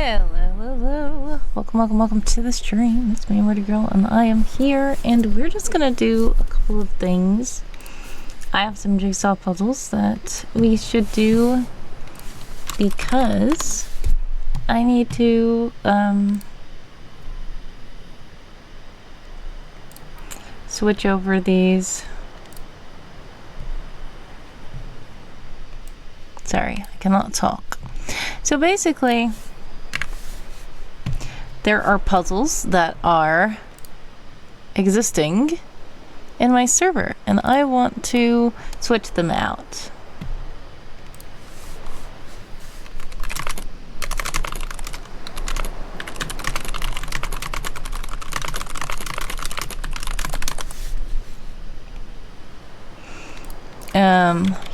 Hello. Welcome to the stream. It's me, Wordy Girl, and I am here, and we're just gonna do a couple of things. I have some jigsaw puzzles that we should do because I need to switch over these. Sorry, I cannot talk. So basically, there are puzzles that are existing in my server, and I want to switch them out.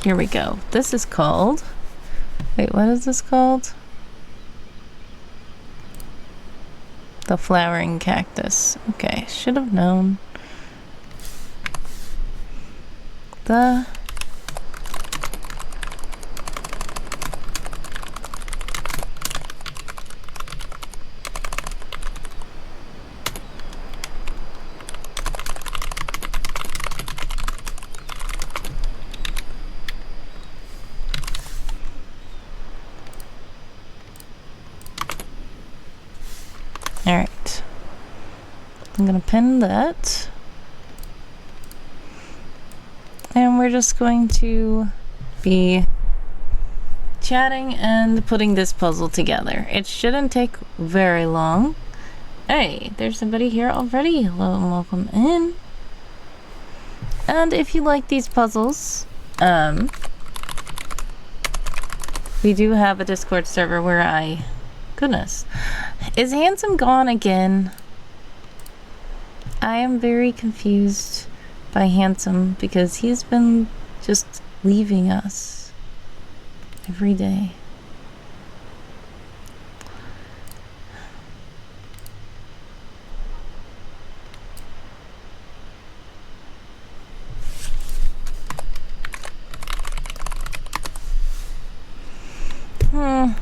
Here we go. This is called... Wait, what is this called? The flowering cactus. Okay, should have known. The... Alright. I'm gonna pin that. And we're just going to be chatting and putting this puzzle together. It shouldn't take very long. Hey, there's somebody here already. Hello and welcome in. And if you like these puzzles, we do have a Discord server where I... Goodness. Is Handsome gone again? I am very confused by Handsome because he's been just leaving us every day.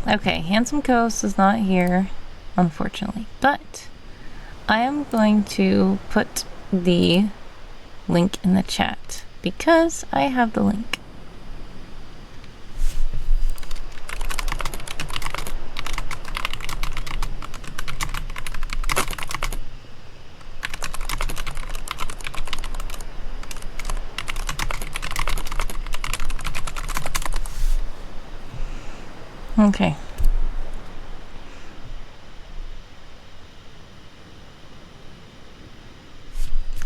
Okay, Handsome Coast is not here, unfortunately, but I am going to put the link in the chat because I have the link. Okay.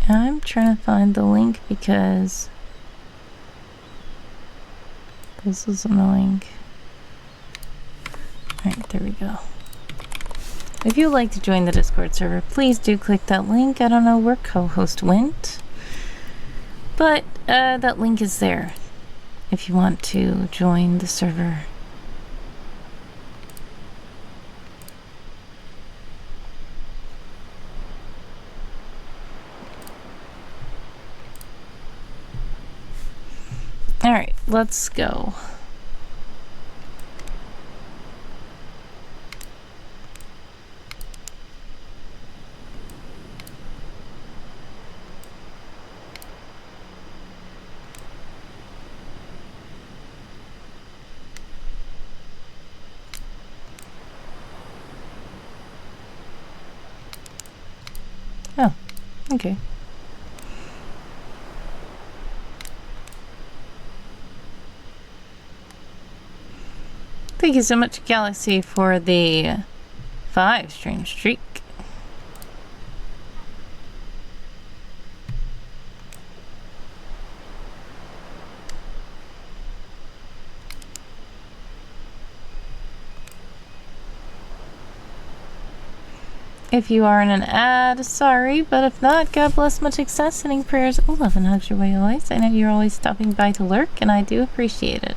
I'm trying to find the link because this is annoying. Alright, there we go. If you'd like to join the Discord server, please do click that link. I don't know where co-host went, but that link is there if you want to join the server. Alright, let's go. Oh, okay. Thank you so much, Galaxy, for the 5 stream streak. If you are in an ad, sorry, but if not, God bless, much success, sending prayers, love and hugs your way always. I know you're always stopping by to lurk, and I do appreciate it.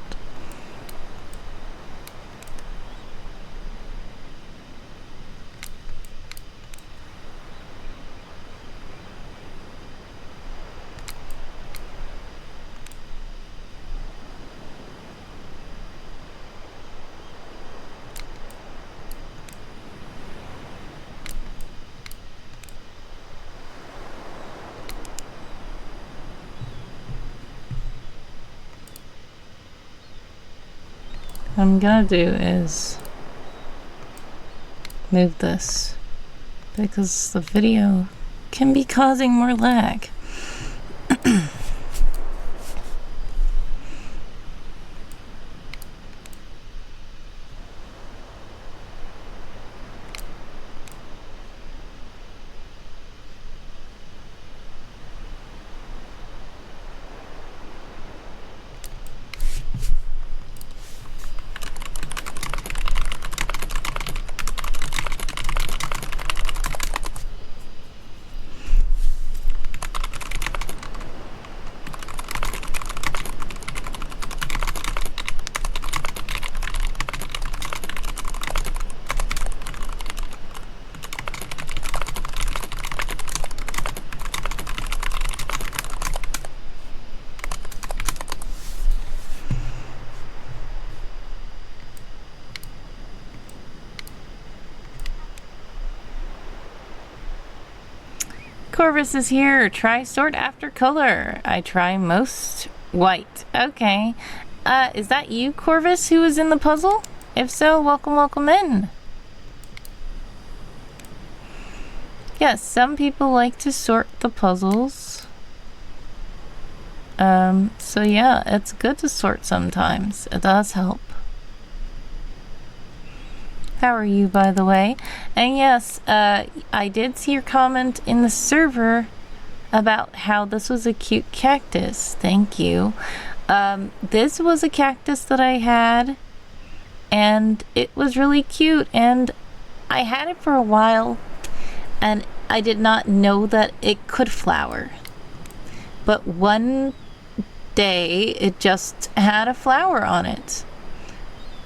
What I'm gonna do is move this because the video can be causing more lag. Corvus is here. Try sort after color. I try most white. Okay. Is that you, Corvus, who is in the puzzle? If so, welcome in. Yes, some people like to sort the puzzles. So yeah, it's good to sort sometimes. It does help. How are you, by the way? And yes, I did see your comment in the server about how this was a cute cactus. Thank you. This was a cactus that I had, and it was really cute, and I had it for a while, and I did not know that it could flower. But one day, it just had a flower on it.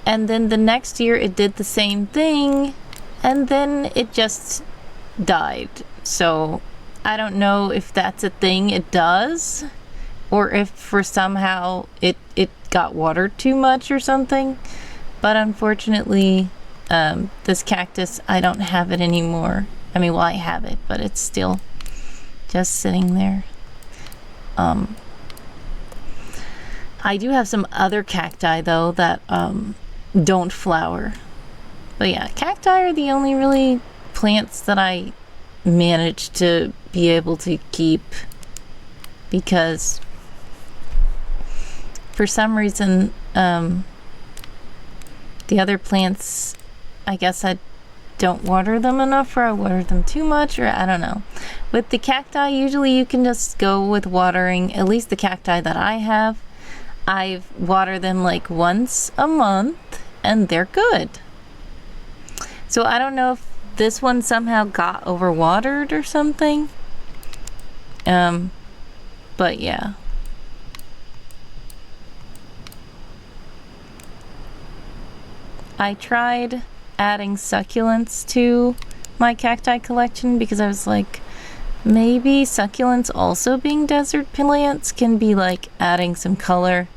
And then the next year it did the same thing, and then it just died. So I don't know if that's a thing it does, or if for somehow it got watered too much or something. But unfortunately, this cactus, I don't have it anymore. I mean, well, I have it, but it's still just sitting there. I do have some other cacti though that don't flower. But yeah, cacti are the only really plants that I managed to be able to keep, because for some reason the other plants, I guess I don't water them enough, or I water them too much, or I don't know. With the cacti, usually you can just go with watering. At least the cacti that I have, I water them like once a month, and they're good. So I don't know if this one somehow got overwatered or something. But yeah. I tried adding succulents to my cacti collection because I was like, maybe succulents also being desert plants can be like adding some color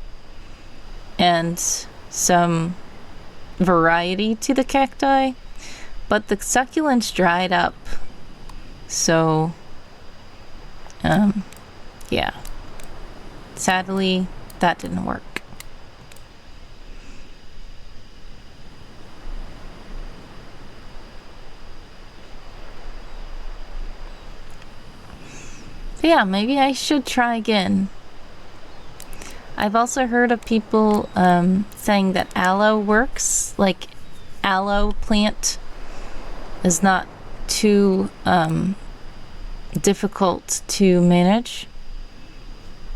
and some variety to the cacti, but the succulents dried up, so yeah, sadly that didn't work. So yeah, maybe I should try again. I've also heard of people saying that aloe works, like aloe plant is not too difficult to manage.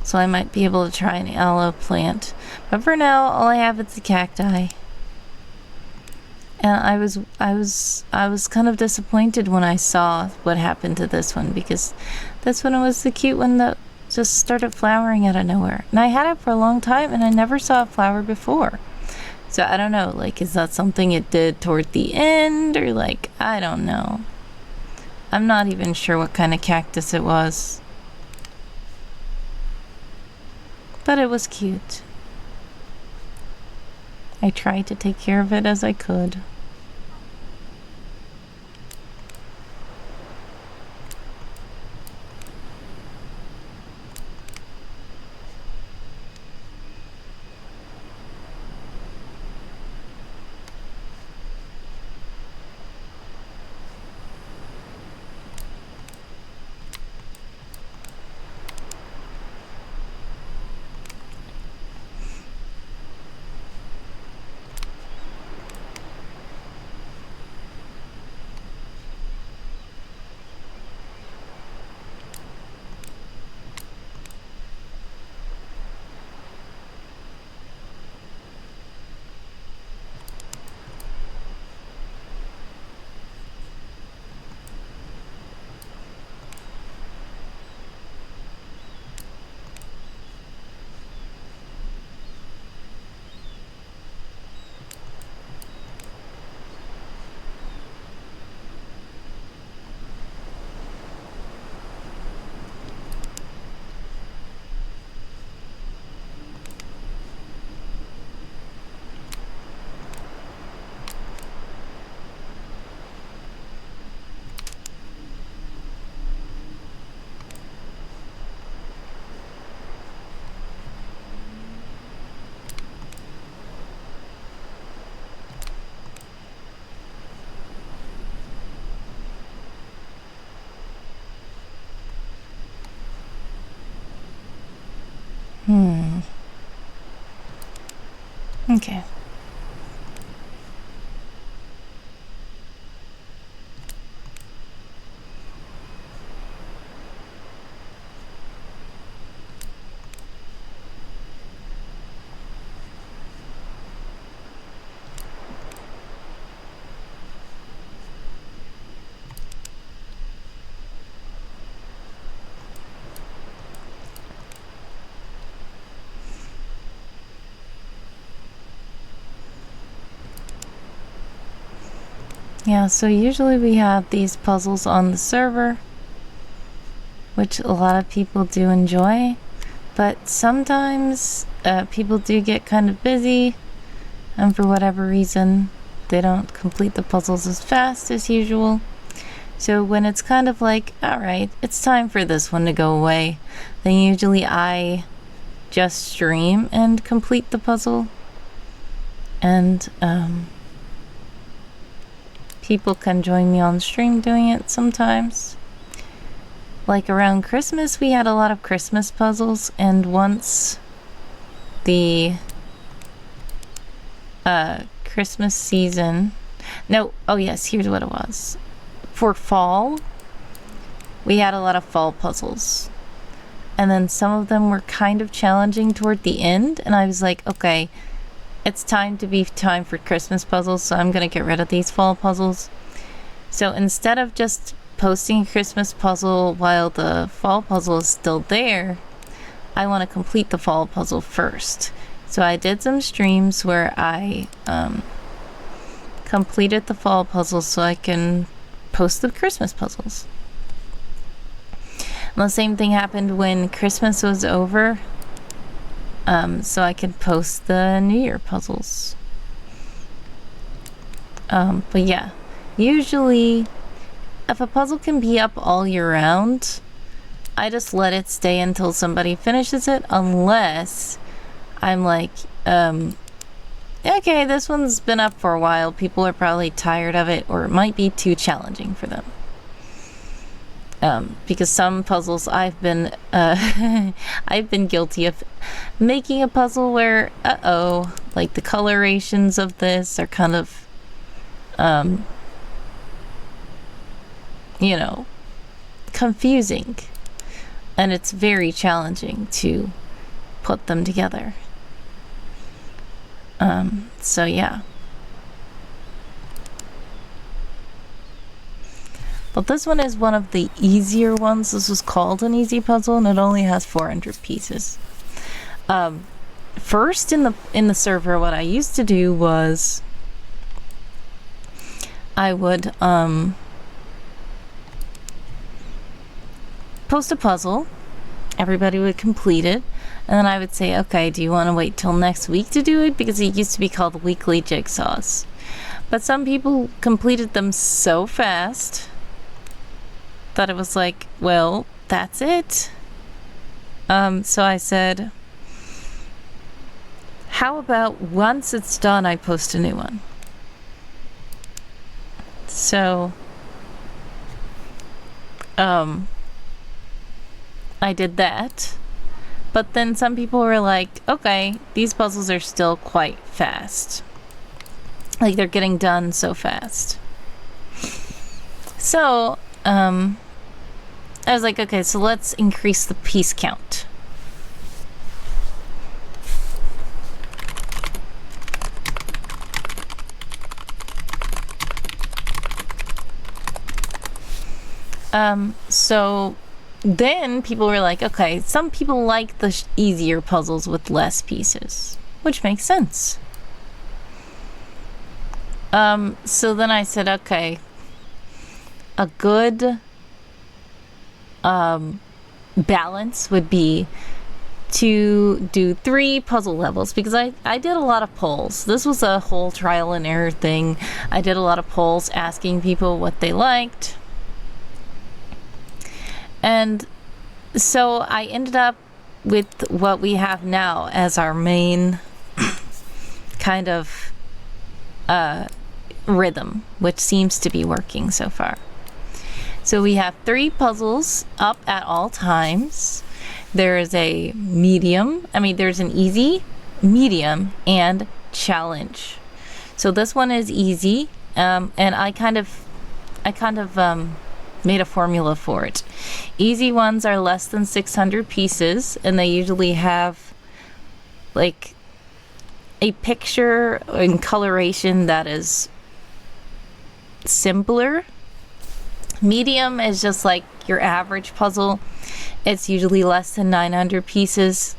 So I might be able to try an aloe plant. But for now, all I have is the cacti. And I was kind of disappointed when I saw what happened to this one, because this one was the cute one that just started flowering out of nowhere. And I had it for a long time and I never saw a flower before. So I don't know, like, is that something it did toward the end, or like, I don't know. I'm not even sure what kind of cactus it was. But it was cute. I tried to take care of it as I could. Okay. Yeah, so usually we have these puzzles on the server, which a lot of people do enjoy, but sometimes people do get kind of busy, and for whatever reason, they don't complete the puzzles as fast as usual. So when it's kind of like, alright, it's time for this one to go away, then usually I just stream and complete the puzzle. And people can join me on stream doing it sometimes. Like around Christmas, we had a lot of Christmas puzzles, and once the Christmas season... No, oh yes, here's what it was. For fall, we had a lot of fall puzzles. And then some of them were kind of challenging toward the end, and I was like, okay, it's time for Christmas puzzles, so I'm gonna get rid of these fall puzzles. So instead of just posting a Christmas puzzle while the fall puzzle is still there, I want to complete the fall puzzle first. So I did some streams where I completed the fall puzzle so I can post the Christmas puzzles. And the same thing happened when Christmas was over. So I could post the New Year puzzles. But yeah, usually if a puzzle can be up all year round, I just let it stay until somebody finishes it, unless I'm like, okay, this one's been up for a while, people are probably tired of it, or it might be too challenging for them. Because some puzzles I've been guilty of making a puzzle where, like the colorations of this are kind of, confusing, and it's very challenging to put them together. So yeah. But this one is one of the easier ones. This was called an easy puzzle, and it only has 400 pieces. First in the server, what I used to do was I would post a puzzle, everybody would complete it, and then I would say, okay, do you want to wait till next week to do it? Because it used to be called weekly jigsaws. But some people completed them so fast that it was like, well, that's it. So I said, how about once it's done, I post a new one? So, I did that. But then some people were like, okay, these puzzles are still quite fast. Like, they're getting done so fast. So, I was like, okay, so let's increase the piece count. So then people were like, okay, some people like the easier puzzles with less pieces, which makes sense. So then I said, okay, a good balance would be to do 3 puzzle levels, because I did a lot of polls. This was a whole trial and error thing. I did a lot of polls asking people what they liked. And so I ended up with what we have now as our main kind of rhythm, which seems to be working so far. So we have 3 puzzles up at all times. there is a medium. I mean, there's an easy, medium, and challenge. So this one is easy, and I kind of made a formula for it. Easy ones are less than 600 pieces, and they usually have like a picture and coloration that is simpler. Medium is just like your average puzzle. It's usually less than 900 pieces.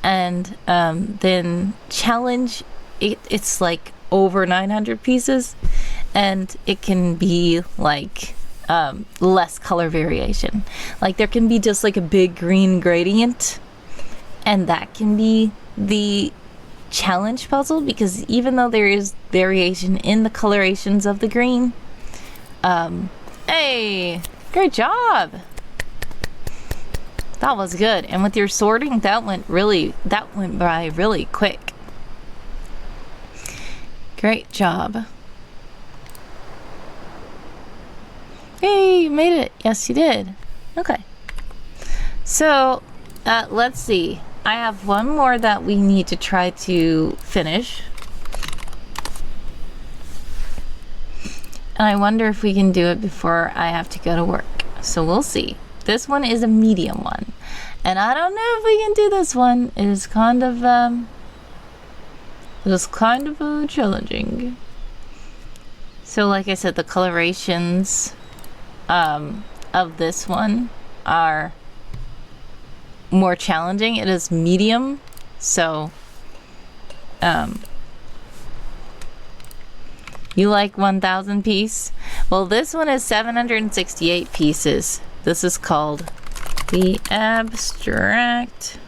And then challenge, it's like over 900 pieces, and it can be like less color variation. Like there can be just like a big green gradient, and that can be the challenge puzzle, because even though there is variation in the colorations of the green, hey, great job. That was good. And with your sorting, that went by really quick. Great job. Hey, you made it. Yes, you did. Okay. So, let's see. I have one more that we need to try to finish. And I wonder if we can do it before I have to go to work. So we'll see. This one is a medium one. And I don't know if we can do this one. It is kind of challenging. So like I said, the colorations of this one are more challenging. It is medium, so you like 1,000 piece? Well, this one is 768 pieces. This is called the abstract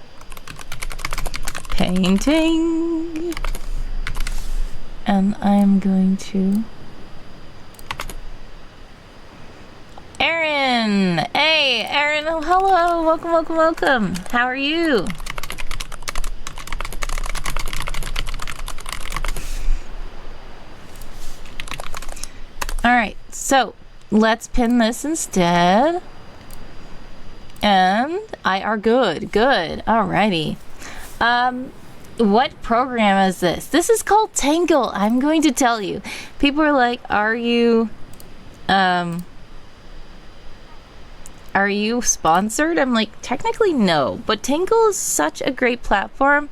painting, and I'm going to Erin. Hey, Erin. Oh, hello. Welcome, welcome, welcome. How are you? All right, so let's pin this instead. And I are good. Good. Alrighty. What program is this? This is called Tangle. I'm going to tell you. People are like, are you sponsored? I'm like, technically no, but Tangle is such a great platform.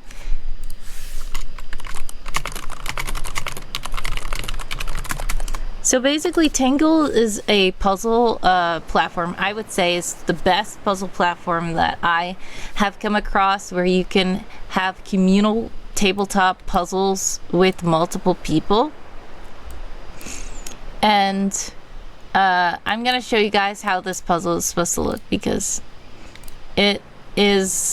So basically, Tangle is a puzzle platform. I would say is the best puzzle platform that I have come across, where you can have communal tabletop puzzles with multiple people. And I'm going to show you guys how this puzzle is supposed to look, because this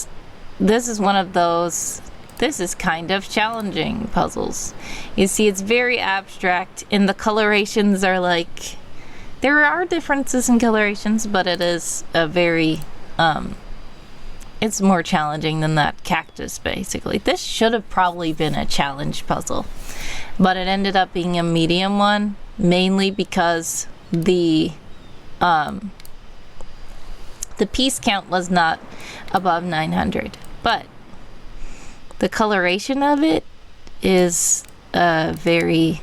is one of those, this is kind of challenging puzzles. You see, it's very abstract, and the colorations are like, there are differences in colorations, but it is a very, it's more challenging than that cactus, basically. This should have probably been a challenge puzzle, but it ended up being a medium one, mainly because the piece count was not above 900, but the coloration of it is very,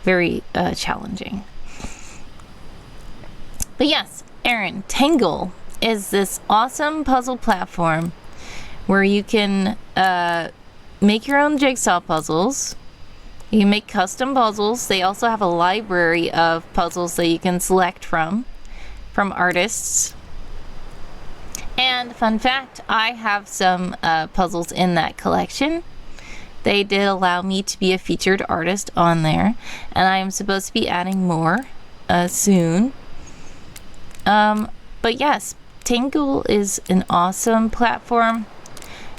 very challenging. But yes, Erin, Tangle is this awesome puzzle platform where you can make your own jigsaw puzzles. You can make custom puzzles. They also have a library of puzzles that you can select from artists. And fun fact, I have some puzzles in that collection. They did allow me to be a featured artist on there, and I am supposed to be adding more soon. But yes, Tangle is an awesome platform,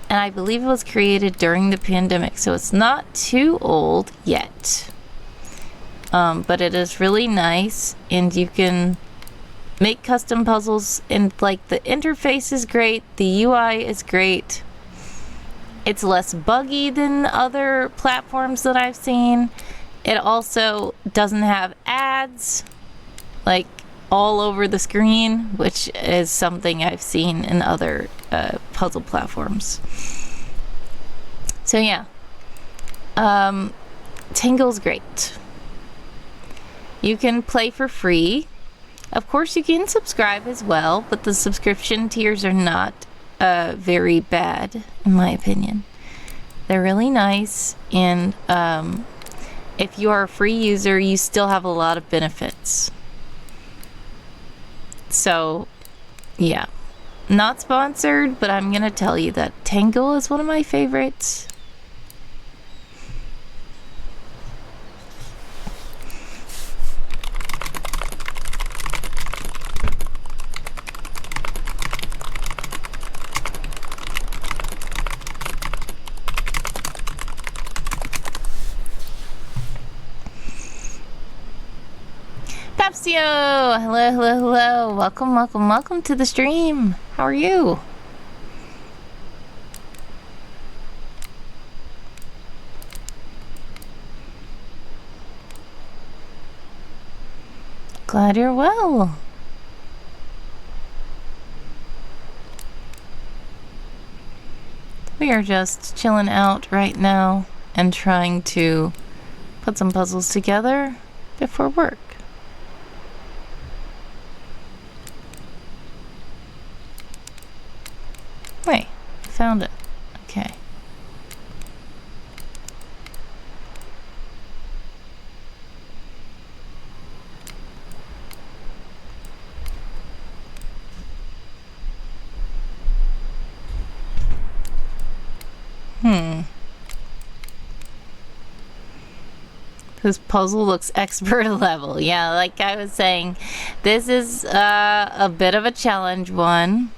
and I believe it was created during the pandemic, so it's not too old yet. But it is really nice, and you can make custom puzzles, and like the interface is great, the UI is great. It's less buggy than other platforms that I've seen. It also doesn't have ads. Like, all over the screen, which is something I've seen in other puzzle platforms. So yeah, Tangle's great. You can play for free. Of course, you can subscribe as well, but the subscription tiers are not very bad, in my opinion. They're really nice, and if you are a free user, you still have a lot of benefits. So, yeah. Not sponsored, but I'm gonna tell you that Tangle is one of my favorites. Pepsio! Hello, hello, hello. Welcome, welcome, welcome to the stream. How are you? Glad you're well. We are just chilling out right now and trying to put some puzzles together before work. Wait, found it. Okay. This puzzle looks expert level. Yeah, like I was saying, this is a bit of a challenge one.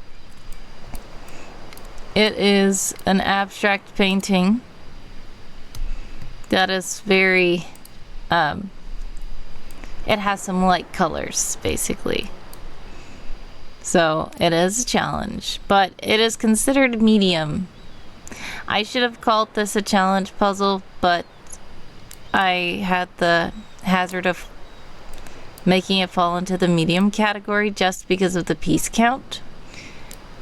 It is an abstract painting that is very, it has some light colors, basically. So it is a challenge, but it is considered medium. I should have called this a challenge puzzle, but I had the hazard of making it fall into the medium category just because of the piece count.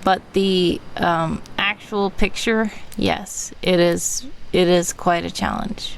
But the actual picture, yes, it is quite a challenge.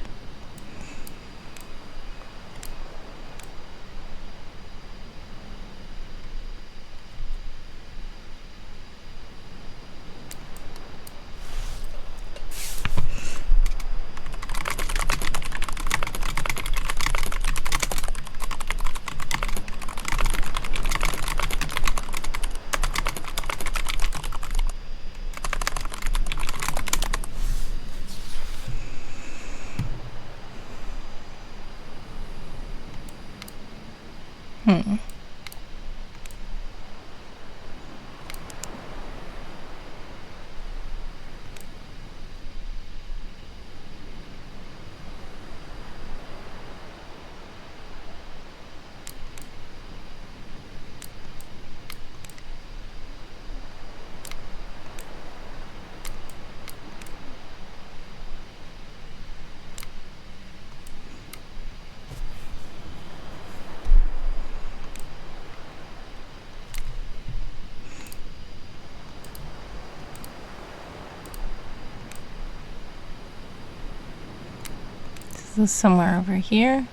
This is somewhere over here.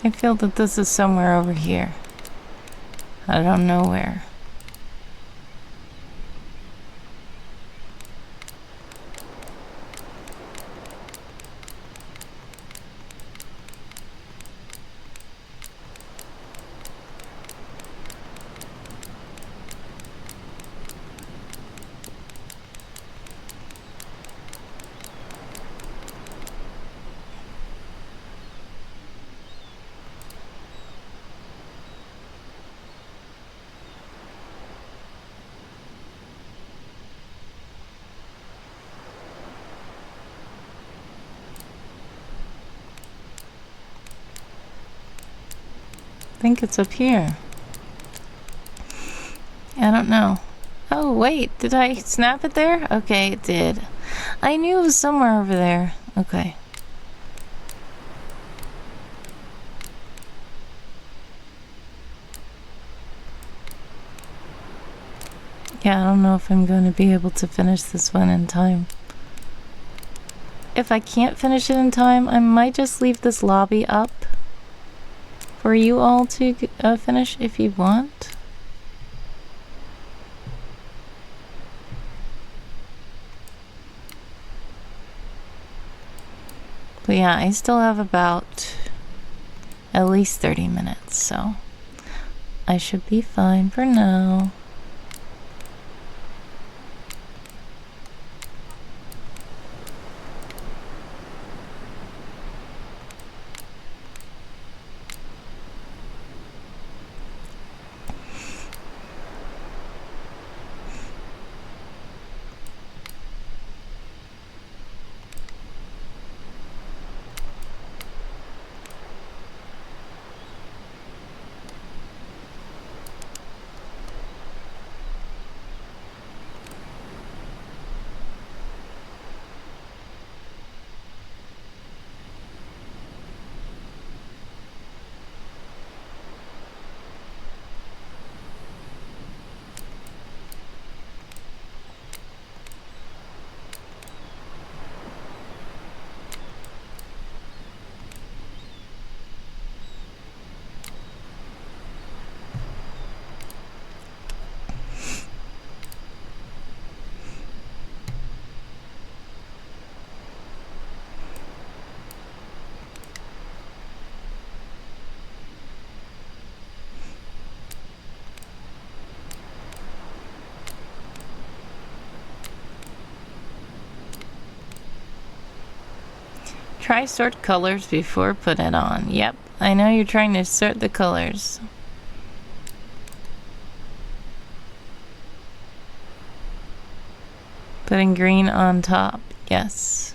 I feel that this is somewhere over here. I don't know where. think it's up here. I don't know. Oh, wait. Did I snap it there? Okay, it did. I knew it was somewhere over there. Okay. Yeah, I don't know if I'm going to be able to finish this one in time. If I can't finish it in time, I might just leave this lobby up for you all to finish if you want. But yeah, I still have about at least 30 minutes, so I should be fine for now. Try sort colors before put it on. Yep, I know you're trying to sort the colors. Putting green on top, yes.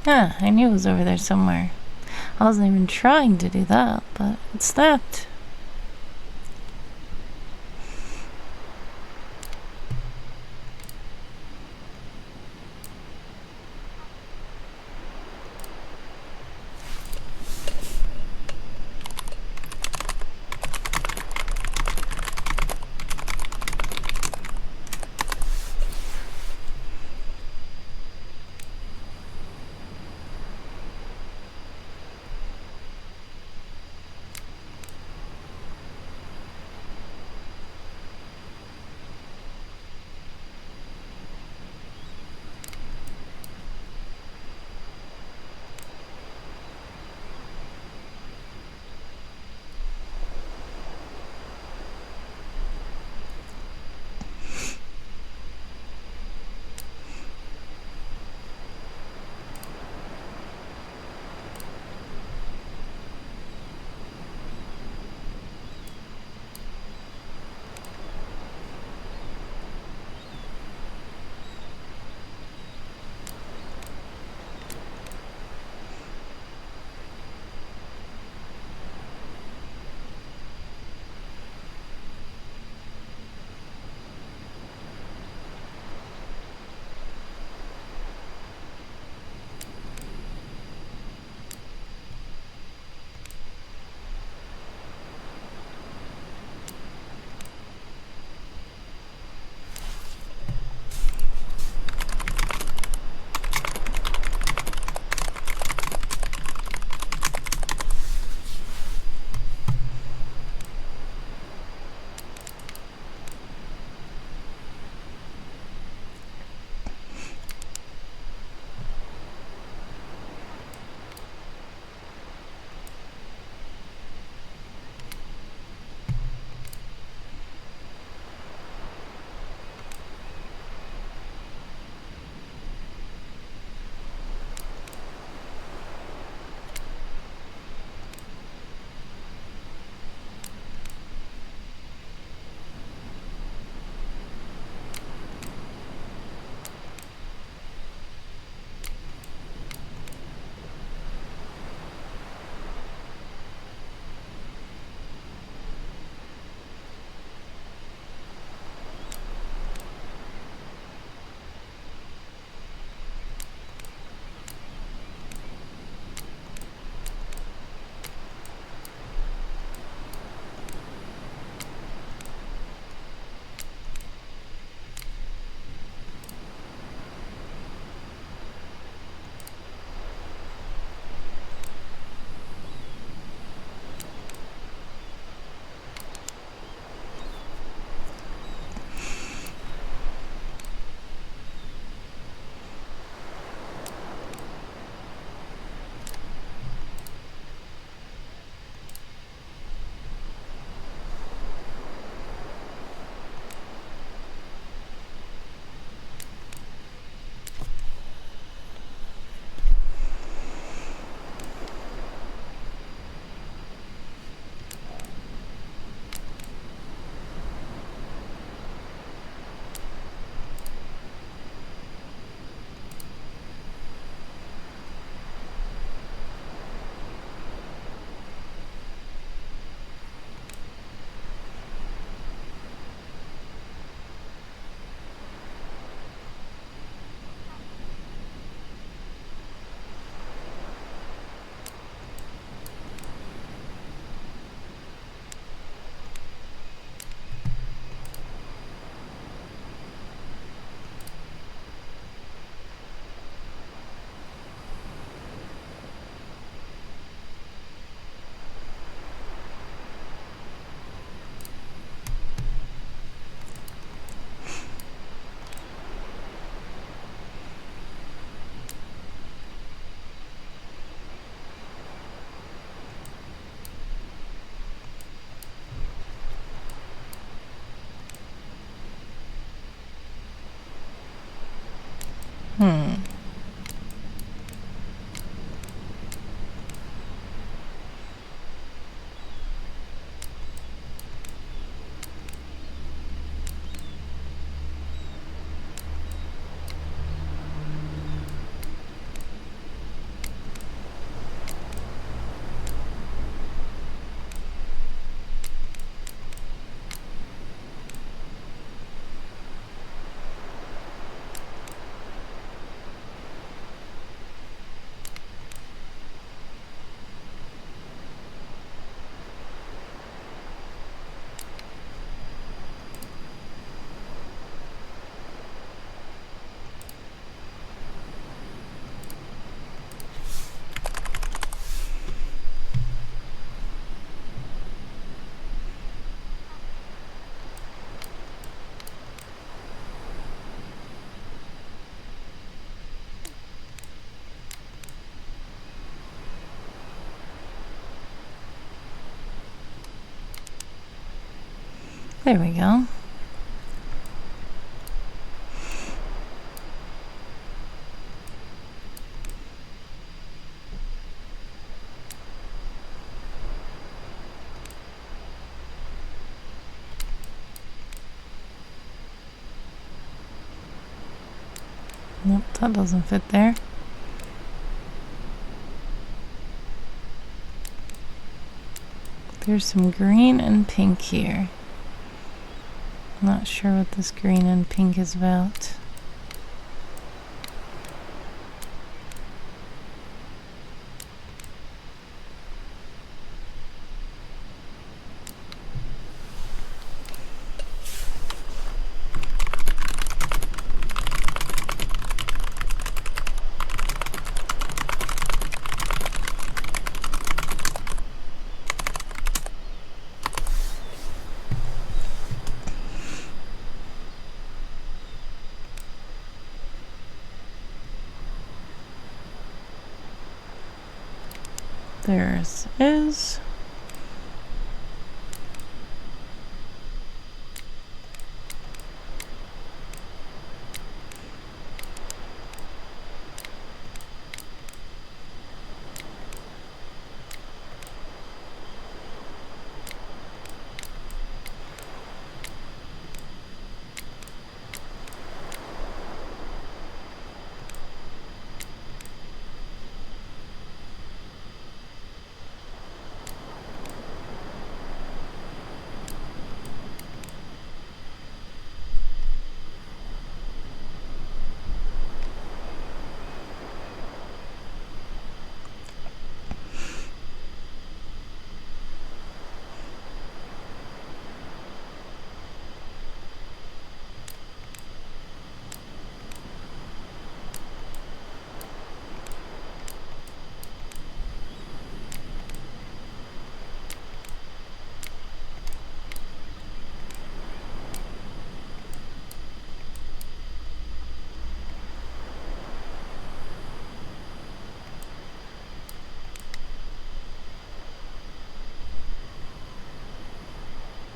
Huh, I knew it was over there somewhere. I wasn't even trying to do that, but it snapped. There we go. Nope, that doesn't fit there. There's some green and pink here. Not sure what this green and pink is about. There's is.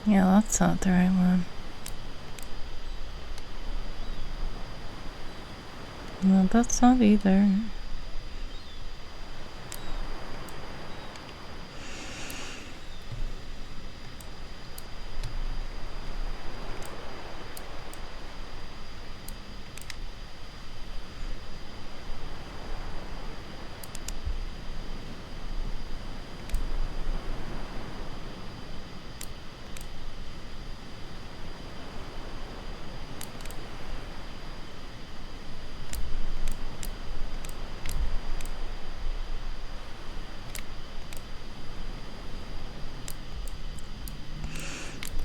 Yeah, that's not the right one. No, that's not either.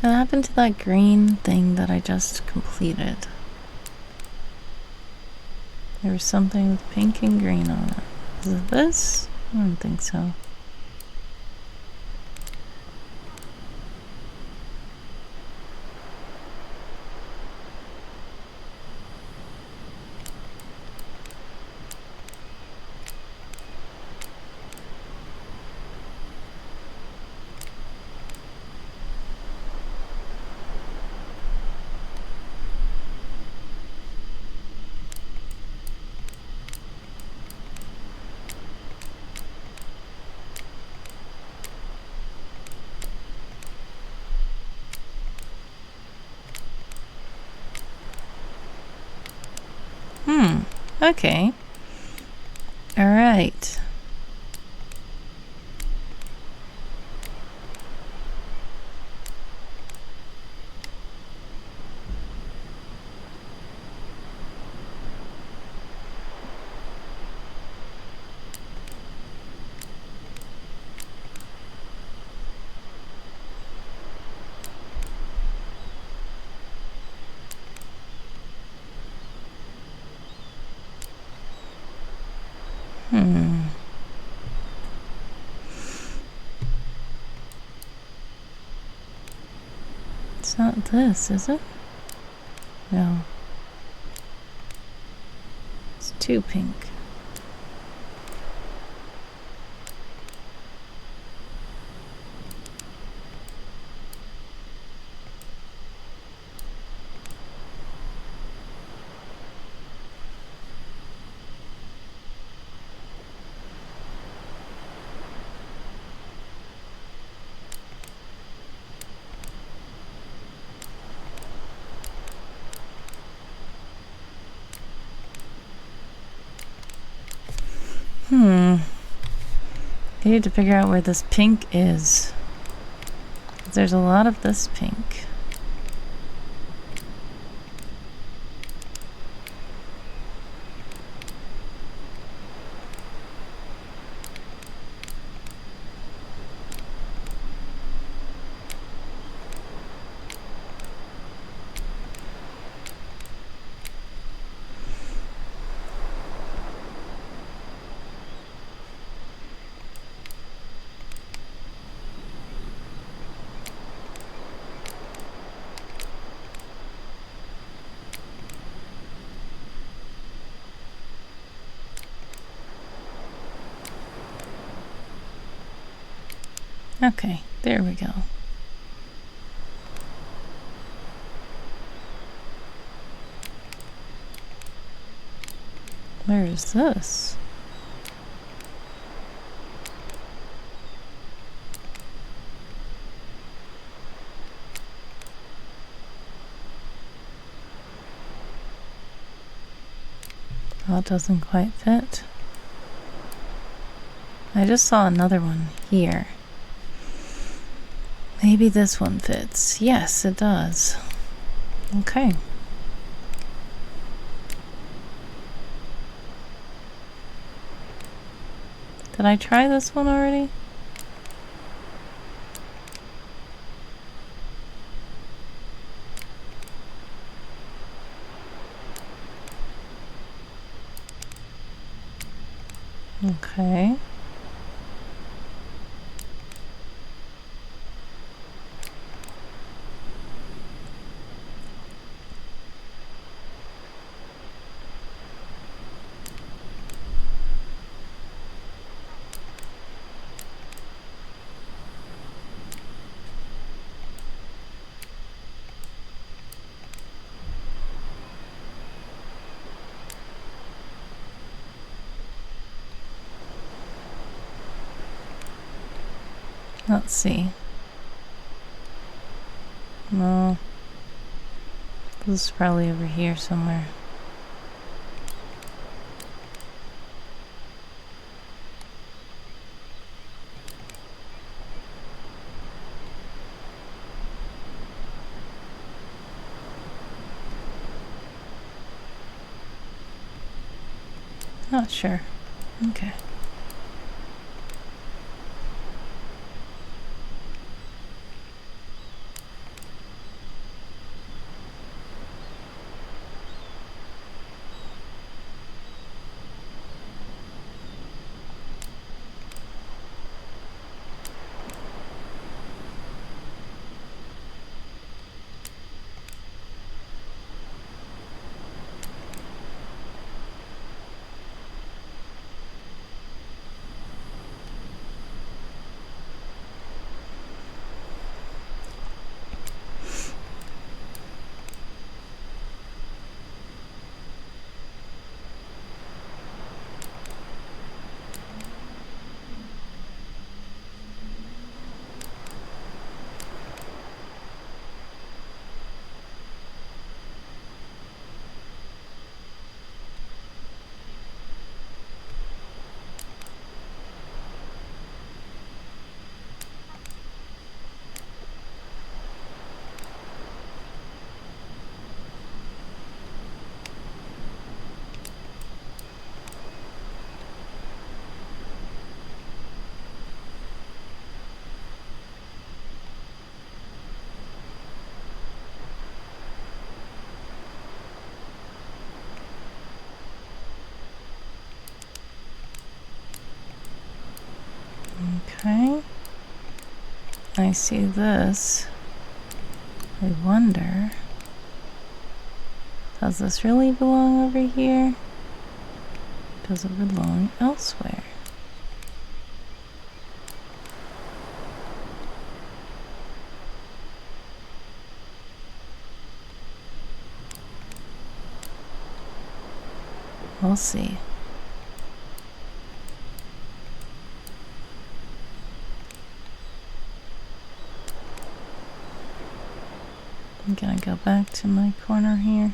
What happened to that green thing that I just completed? There was something with pink and green on it. Is it this? I don't think so. Okay. All right. It's not this, is it? No. It's too pink. I need to figure out where this pink is. There's a lot of this pink. Okay, there we go. Where is this? Oh, it doesn't quite fit. I just saw another one here. Maybe this one fits. Yes, it does. Okay. Did I try this one already? Okay. Let's see. No. This is probably over here somewhere. Not sure. Okay. Okay. I see this. I wonder, does this really belong over here? Does it belong elsewhere? We'll see. I'm gonna go back to my corner here.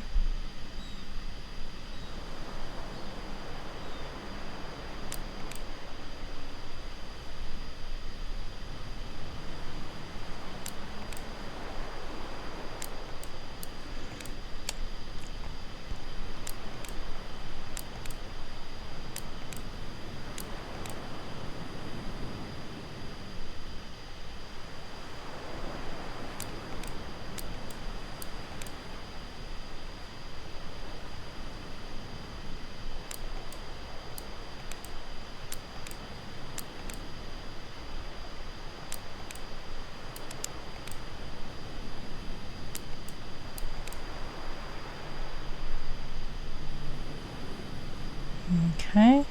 Okay.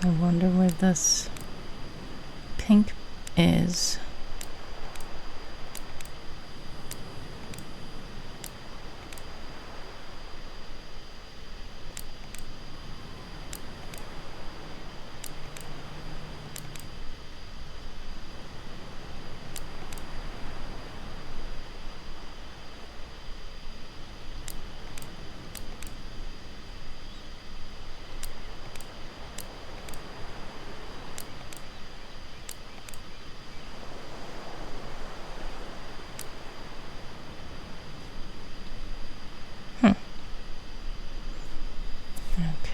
I wonder where this pink is.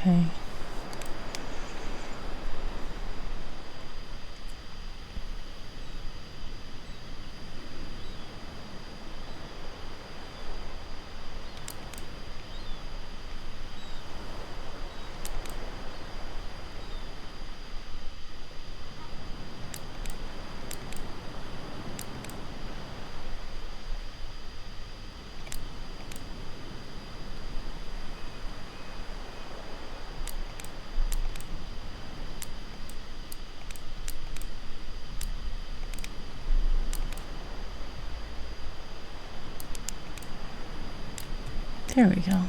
Okay. There we go.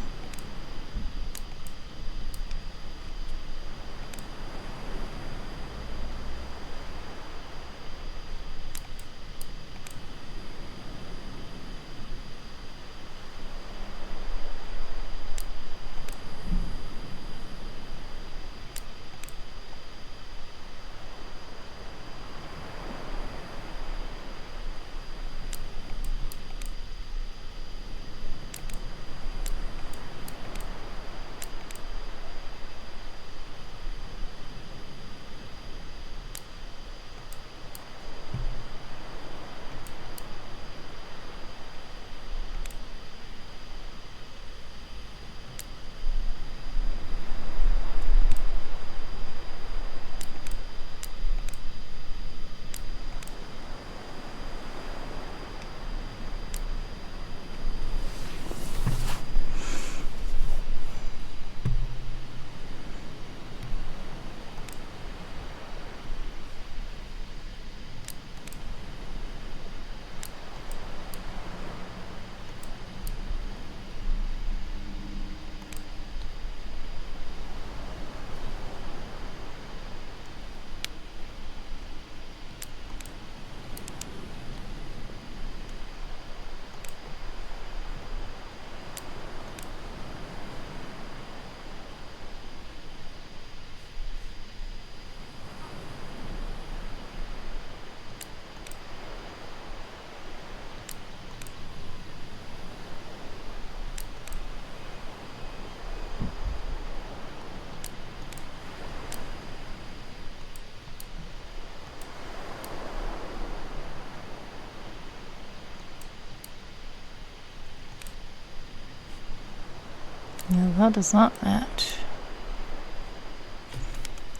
No, that does not match.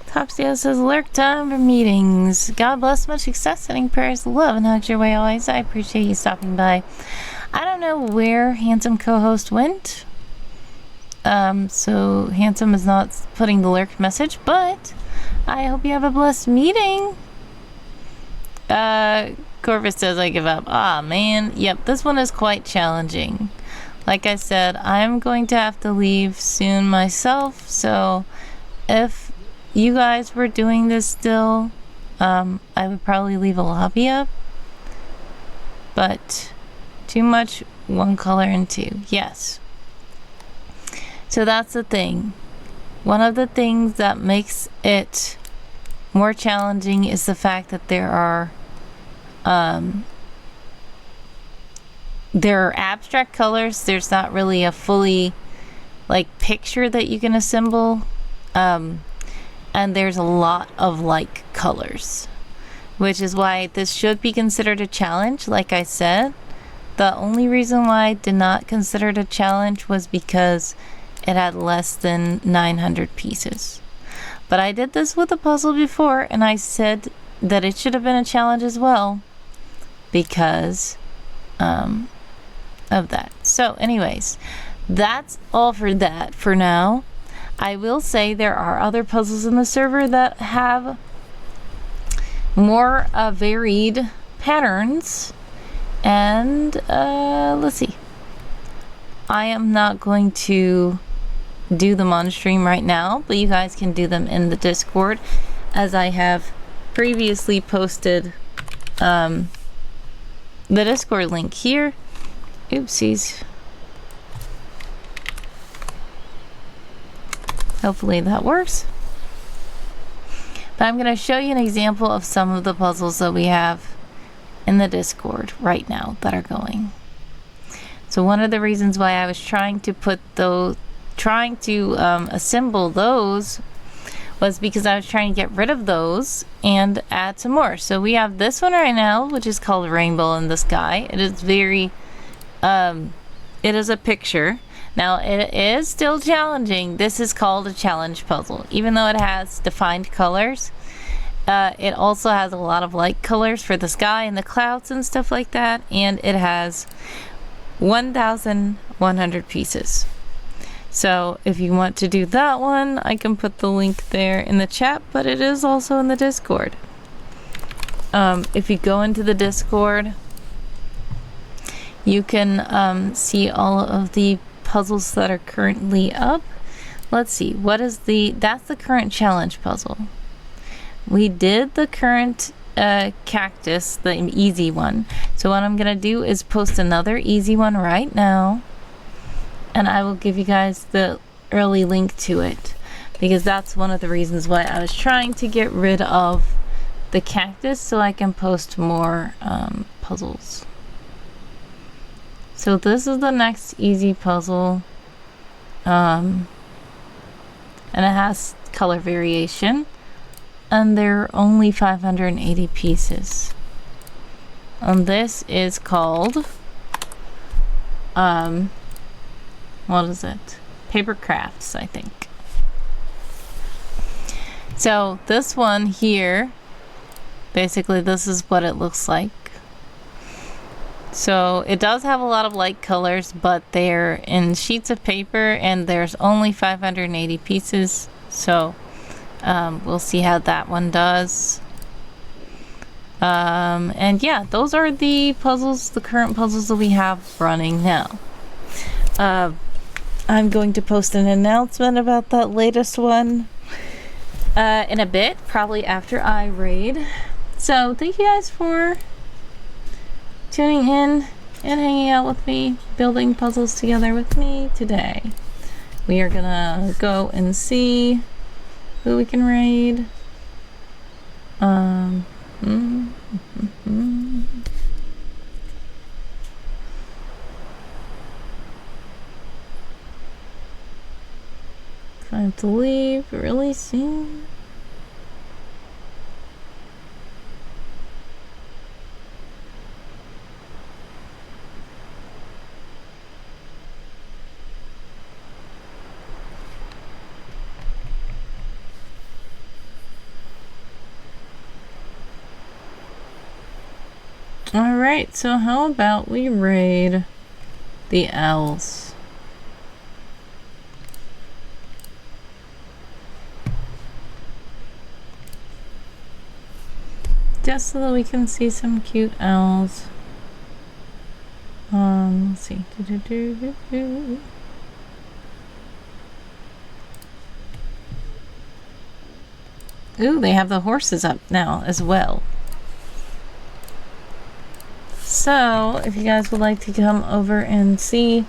Topsdale says, lurk time for meetings. God bless, much success, sending prayers, love, and hugs your way always. I appreciate you stopping by. I don't know where Handsome co-host went. So Handsome is not putting the lurk message, but I hope you have a blessed meeting. Corvus says, I give up. Ah, man. Yep, this one is quite challenging. Like I said, I'm going to have to leave soon myself, so if you guys were doing this still, I would probably leave a lobby up. But too much one color and two. Yes. So that's the thing. One of the things that makes it more challenging is the fact that there are abstract colors. There's not really a fully picture that you can assemble, and there's a lot of colors, which is why this should be considered a challenge. Like I said, the only reason why I did not consider it a challenge was because it had less than 900 pieces. But I did this with a puzzle before, and I said that it should have been a challenge as well because of that. So anyways, that's all for that for now. I will say there are other puzzles in the server that have more varied patterns. And let's see. I am not going to do them on stream right now, but you guys can do them in the Discord, as I have previously posted the Discord link here. Oopsies. Hopefully that works. But I'm going to show you an example of some of the puzzles that we have in the Discord right now that are going. So one of the reasons why I was trying to assemble those was because I was trying to get rid of those and add some more. So we have this one right now, which is called Rainbow in the Sky. It is very, it is a picture. Now it is still challenging. This is called a challenge puzzle. Even though it has defined colors, it also has a lot of light colors for the sky and the clouds and stuff like that. And it has 1,100 pieces. So if you want to do that one, I can put the link there in the chat, but it is also in the Discord. If you go into the Discord, you can see all of the puzzles that are currently up. Let's see, that's the current challenge puzzle. We did the current cactus, the easy one. So what I'm gonna do is post another easy one right now, and I will give you guys the early link to it, because that's one of the reasons why I was trying to get rid of the cactus, so I can post more puzzles. So this is the next easy puzzle, and it has color variation, and there are only 580 pieces. And this is called what is it? Paper crafts, I think. So this one here, basically this is what it looks like. So it does have a lot of light colors, but they're in sheets of paper, and there's only 580 pieces. So we'll see how that one does. And yeah, those are the puzzles, the current puzzles that we have running now. I'm going to post an announcement about that latest one in a bit, probably after I raid. So thank you guys for tuning in and hanging out with me, building puzzles together with me today. We are gonna go and see who we can raid. I have to leave really soon. Alright, so how about we raid the owls? Just so that we can see some cute owls. Let's see. Ooh, they have the horses up now as well. So, if you guys would like to come over and see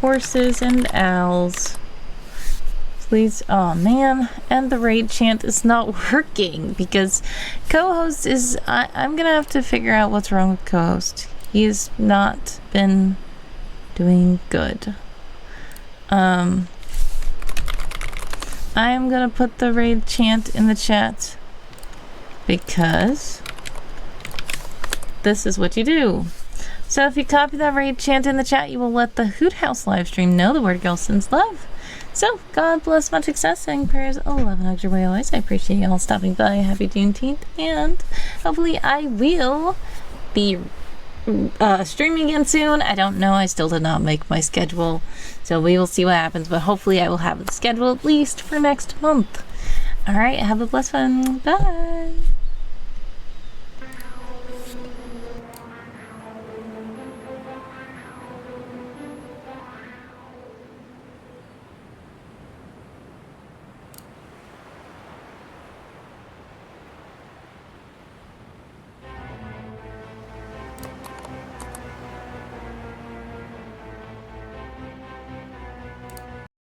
horses and owls, please. Oh man, and the raid chant is not working because co-host is. I'm gonna have to figure out what's wrong with co-host. He has not been doing good. I am gonna put the raid chant in the chat because this is what you do. So if you copy that raid chant in the chat, you will let the Hoot House livestream know the word girl sends love. So God bless, much success, saying prayers, 11 extra way always. I appreciate y'all stopping by. Happy Juneteenth, and hopefully I will be streaming again soon. I don't know. I still did not make my schedule. So we will see what happens. But hopefully I will have the schedule at least for next month. Alright, have a blessed one. Bye.